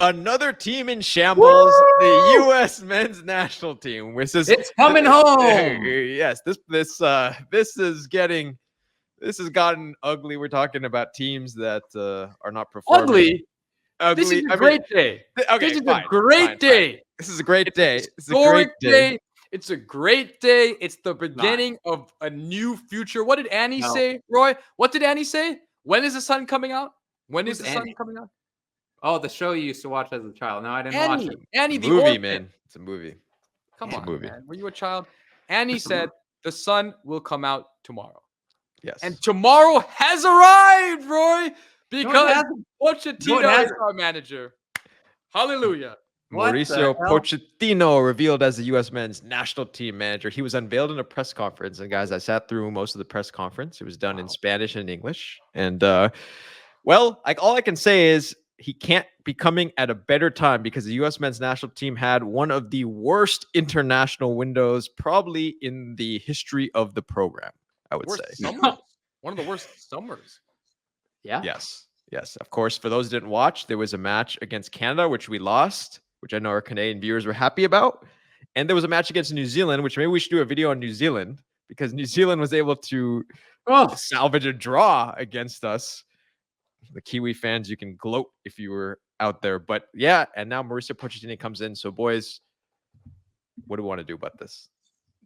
Another team in Woo! shambles, the U.S. men's national team. Which is It's coming home. Yes, this has gotten ugly. We're talking about teams that are not performing. Ugly. This is Ugly. a great day. Okay, This is fine, a great fine. day. This is a great It's an day. It's a great historic day. day. It's a great day. It's the beginning of a new future. What did Annie say, Roy? What did Annie say? When is the sun coming out? When is the sun coming out? Oh, the show you used to watch as a child. No, I didn't watch it. Annie, the Movie, orphan. man. It's a movie. Come It's on, a movie. man. Were you a child? Annie said the sun will come out tomorrow. Yes. And tomorrow has arrived, Roy, because Pochettino No, is our manager. Hallelujah. Mauricio Pochettino revealed as the U.S. men's national team manager. He was unveiled in a press conference. And guys, I sat through most of the press conference. It was done in Spanish and English. And well, all I can say is he can't be coming at a better time because the U.S. men's national team had one of the worst international windows probably in the history of the program, I would say. Summers. One of the worst summers. Yeah. Yes. Of course, for those who didn't watch, there was a match against Canada, which we lost, which I know our Canadian viewers were happy about. And there was a match against New Zealand, which maybe we should do a video on New Zealand because New Zealand was able to salvage a draw against us. The Kiwi fans, you can gloat if you were out there. But yeah, and now Mauricio Pochettino comes in. So boys, what do we want to do about this?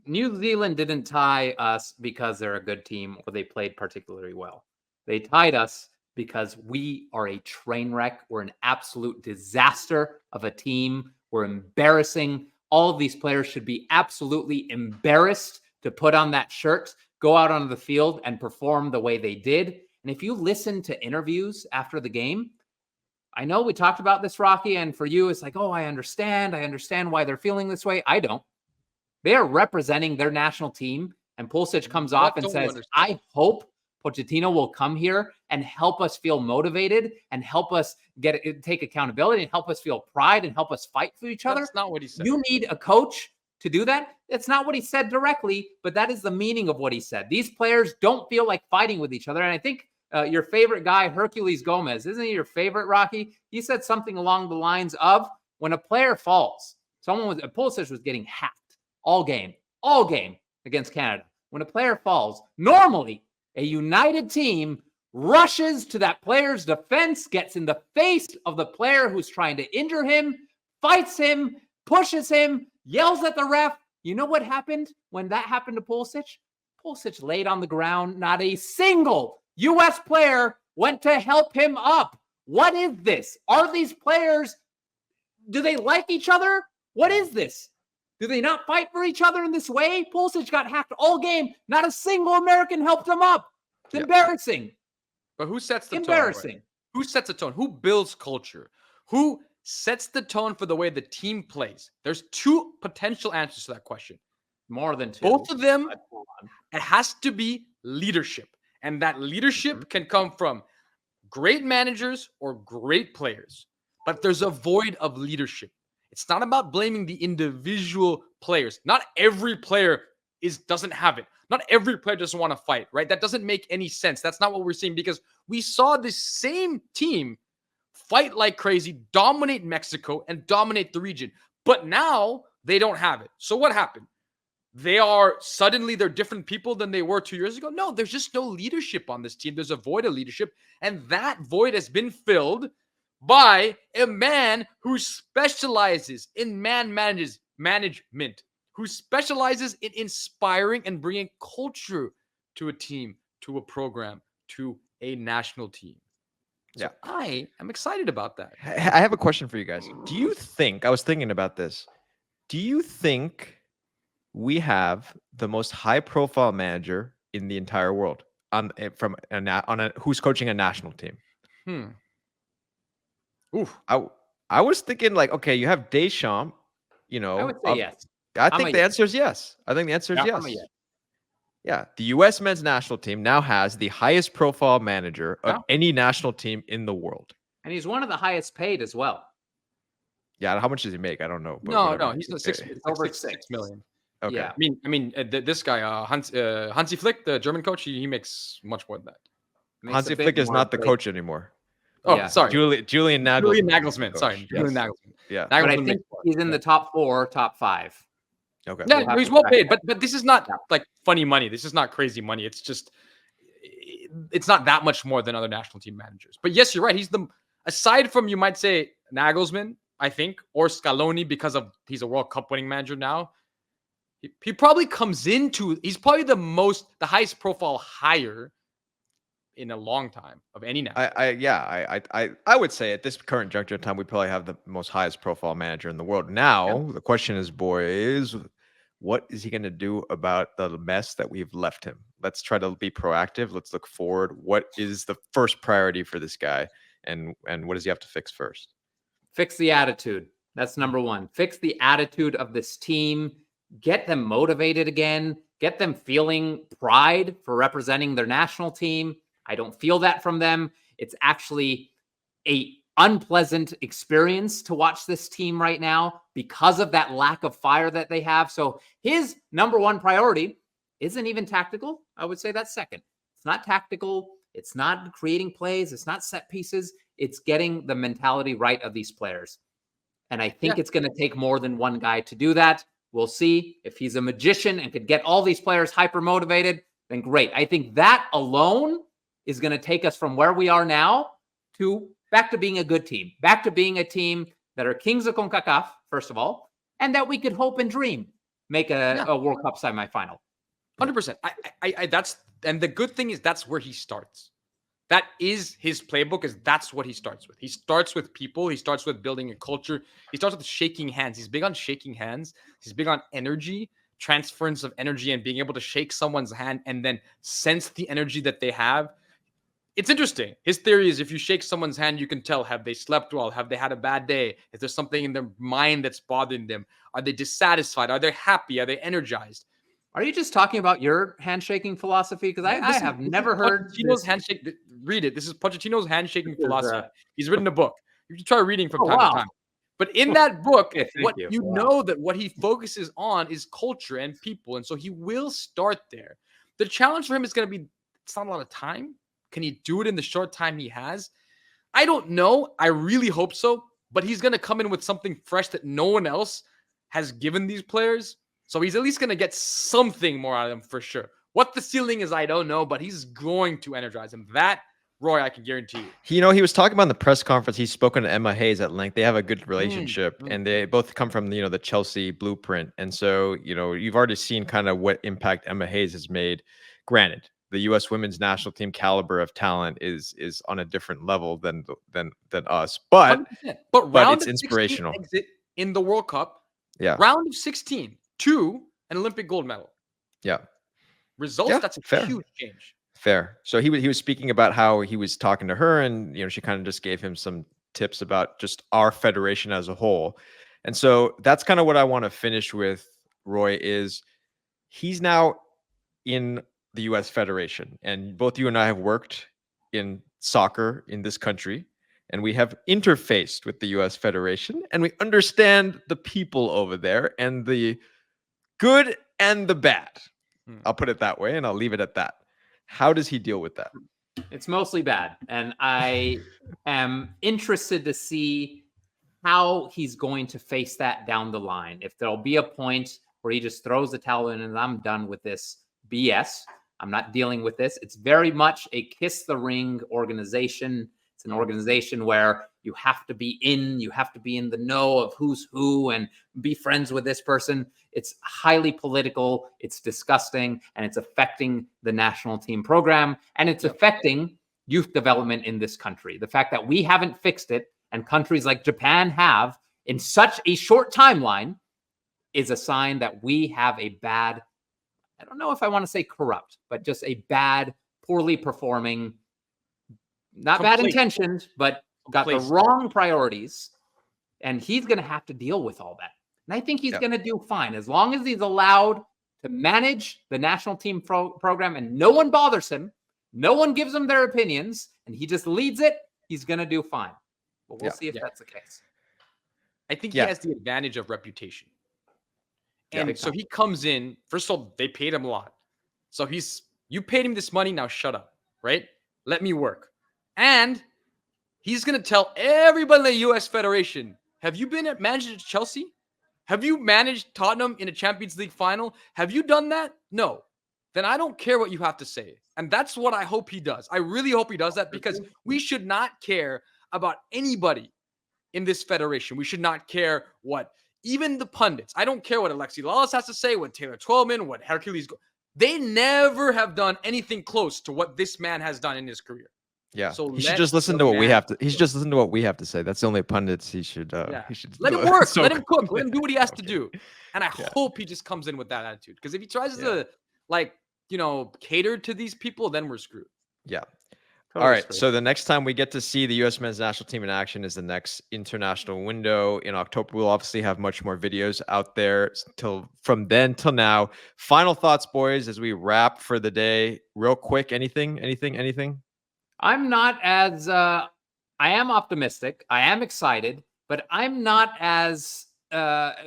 New Zealand didn't tie us because they're a good team or they played particularly well. They tied us because we are a train wreck. We're an absolute disaster of a team. We're embarrassing. All of these players should be absolutely embarrassed to put on that shirt, go out onto the field and perform the way they did. And if you listen to interviews after the game, I know we talked about this, Rocky, and for you, it's like, oh, I understand why they're feeling this way. I don't. They are representing their national team, and Pulisic comes off and says, I hope Pochettino will come here and help us feel motivated and help us take accountability and help us feel pride and help us fight for each other. That's not what he said. You need a coach to do that. It's not what he said directly, but that is the meaning of what he said. These players don't feel like fighting with each other. And I think your favorite guy, Hercules Gomez, isn't he your favorite, Rocky? He said something along the lines of, when a player falls, Pulisic was getting hacked all game against Canada. When a player falls, normally a united team rushes to that player's defense, gets in the face of the player who's trying to injure him, fights him, pushes him, yells at the ref. You know what happened when that happened to Pulisic? Pulisic laid on the ground. Not a single U.S. player went to help him up. What is this? Are these players, do they like each other? What is this? Do they not fight for each other in this way? Pulisic got hacked all game. Not a single American helped him up. It's embarrassing. But who sets the tone? Who sets the tone? Who builds culture? Who sets the tone for the way the team plays? There's two potential answers to that question. More than two. Both of them, it has to be leadership. And that leadership can come from great managers or great players. But there's a void of leadership. It's not about blaming the individual players. Not every player doesn't have it. Not every player doesn't want to fight, right? That doesn't make any sense. That's not what we're seeing because we saw this same team fight like crazy, dominate Mexico, and dominate the region. But now they don't have it. So what happened? They're different people than they were 2 years ago? No, there's just no leadership on this team. There's a void of leadership, and that void has been filled by a man who specializes in management, who specializes in inspiring and bringing culture to a team, to a program, to a national team. So I am excited about that. I have a question for you guys. Do you think, I was thinking about this, do you think we have the most high-profile manager in the entire world who's coaching a national team? Oof. I was thinking okay, you have Deschamps, I would say yes. I think the answer is yes. I think the answer is yes. Yeah, the U.S. men's national team now has the highest profile manager of any national team in the world. And he's one of the highest paid as well. Yeah, how much does he make? I don't know. No, he's over 6 million. Okay. Yeah. I mean, this guy, Hansi Flick, the German coach, he makes much more than that. Hansi Flick is not the coach anymore. Oh, Yeah. sorry. Julian Nagelsmann. Julian Nagelsmann. Coach. Sorry, Julian Yes. Nagelsmann. Yeah. But I Nagelsmann think makes more. he's in the top 4, top 5. Okay. Yeah, We'll have he's to well track paid, that. but this is not Yeah. like funny money. This is not crazy money. It's just it's not that much more than other national team managers. But yes, you're right. He's the aside from you might say Nagelsmann, I think, or Scaloni because of he's a World Cup winning manager now. He probably comes into he's probably the highest profile hire in a long time of any national. I would say at this current juncture of time, we probably have the most highest profile manager in the world. Now, the question is, boys, what is he going to do about the mess that we've left him? Let's try to be proactive. Let's look forward. What is the first priority for this guy? And what does he have to fix first? Fix the attitude. That's number 1. Fix the attitude of this team. Get them motivated again. Get them feeling pride for representing their national team. I don't feel that from them. It's actually a unpleasant experience to watch this team right now because of that lack of fire that they have. So his number 1 priority isn't even tactical. I would say that's second. It's not tactical. It's not creating plays. It's not set pieces. It's getting the mentality right of these players. And I think it's going to take more than one guy to do that. We'll see. If he's a magician and could get all these players hyper motivated, then great. I think that alone is going to take us from where we are now to back to being a good team, back to being a team that are kings of CONCACAF, first of all, and that we could hope and dream make a World Cup semifinal. 100%. I that's and the good thing is that's where he starts. That is his playbook. That's what he starts with. He starts with people. He starts with building a culture. He starts with shaking hands. He's big on shaking hands. He's big on energy, transference of energy, and being able to shake someone's hand and then sense the energy that they have. It's interesting. His theory is if you shake someone's hand, you can tell, have they slept well? Have they had a bad day? Is there something in their mind that's bothering them? Are they dissatisfied? Are they happy? Are they energized? Are you just talking about your handshaking philosophy? Because I have never heard Pochettino's handshake. Read it. This is Pochettino's handshaking philosophy. He's written a book. You can try reading from time to time. But in that book, what he focuses on is culture and people. And so he will start there. The challenge for him is going to be, it's not a lot of time. Can he do it in the short time he has? I don't know. I really hope so. But he's going to come in with something fresh that no one else has given these players. So he's at least going to get something more out of them for sure. What the ceiling is, I don't know, but he's going to energize him. That, Roy, I can guarantee you. He was talking about in the press conference. He's spoken to Emma Hayes at length. They have a good relationship, and they both come from the Chelsea blueprint. And so you've already seen kind of what impact Emma Hayes has made. Granted, the U.S. women's national team caliber of talent is on a different level than us, but it's inspirational. Exit in the World Cup. Yeah, round of 16 to an Olympic gold medal. Yeah, results. That's a huge change. Fair. So he was speaking about how he was talking to her, and she kind of just gave him some tips about just our federation as a whole. And so that's kind of what I want to finish with, Roy, is he's now in the U.S. Federation, and both you and I have worked in soccer in this country, and we have interfaced with the U.S. Federation, and we understand the people over there and the good and the bad. I'll put it that way, and I'll leave it at that. How does he deal with that? It's mostly bad. And I am interested to see how he's going to face that down the line. If there'll be a point where he just throws the towel in and I'm done with this BS. I'm not dealing with this. It's very much a kiss the ring organization. It's an organization where you have to be in the know of who's who and be friends with this person. It's highly political. It's disgusting, and it's affecting the national team program, and it's affecting youth development in this country. The fact that we haven't fixed it and countries like Japan have in such a short timeline is a sign that we have a bad, I don't know if I want to say corrupt, but just a bad, poorly performing, not bad intentions, but got the wrong priorities. And he's going to have to deal with all that. And I think he's going to do fine as long as he's allowed to manage the national team program and no one bothers him. No one gives him their opinions and he just leads it. He's going to do fine. But we'll see if that's the case. I think he has the advantage of reputation. And so he comes in, first of all, they paid him a lot. So you paid him this money, now shut up, right? Let me work. And He's going to tell everybody in the U.S. Federation, have you been managed at Chelsea? Have you managed Tottenham in a Champions League final? Have you done that? No. Then I don't care what you have to say. And that's what I hope he does. I really hope he does that, because we should not care about anybody in this federation. We should not care what even the pundits. I don't care what Alexi Lalas has to say, what Taylor Twellman, what Hercules. They never have done anything close to what this man has done in his career. Yeah, So he should just listen to what we have to. He should just listen to what we have to say. That's the only pundits he should. He should let him work. Let him cook. Let him do what he has to do. And I hope he just comes in with that attitude. Because if he tries to cater to these people, then we're screwed. Yeah. Totally All right. straight. So the next time we get to see the U.S. men's national team in action is the next international window in October. We'll obviously have much more videos out there from then till now. Final thoughts, boys, as we wrap for the day. Real quick. Anything? I'm not as I am optimistic. I am excited, but I'm not as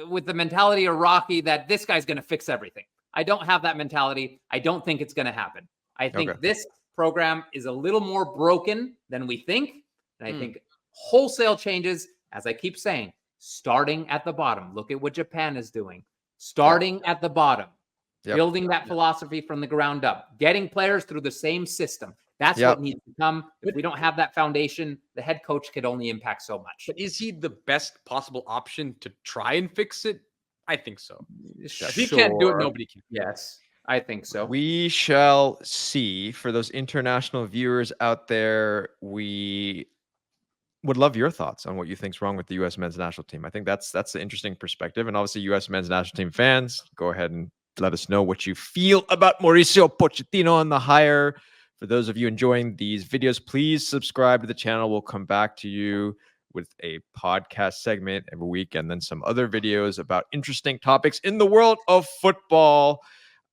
with the mentality of Rocky that this guy's going to fix everything. I don't have that mentality. I don't think it's going to happen. I think this program is a little more broken than we think. And I think wholesale changes, as I keep saying, starting at the bottom. Look at what Japan is doing. Starting at the bottom. Building that philosophy from the ground up. Getting players through the same system. That's what needs to come. If we don't have that foundation, the head coach could only impact so much. But is he the best possible option to try and fix it? I think so. If he can't do it, nobody can. Yes, I think so. We shall see. For those international viewers out there, we would love your thoughts on what you think's wrong with the U.S. men's national team. I think that's the interesting perspective. And obviously, U.S. men's national team fans, go ahead and let us know what you feel about Mauricio Pochettino and the hire. For those of you enjoying these videos, please subscribe to the channel. We'll come back to you with a podcast segment every week and then some other videos about interesting topics in the world of football.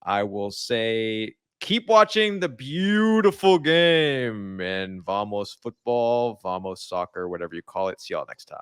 I will say, keep watching the beautiful game, and vamos football, vamos soccer, whatever you call it. See y'all next time.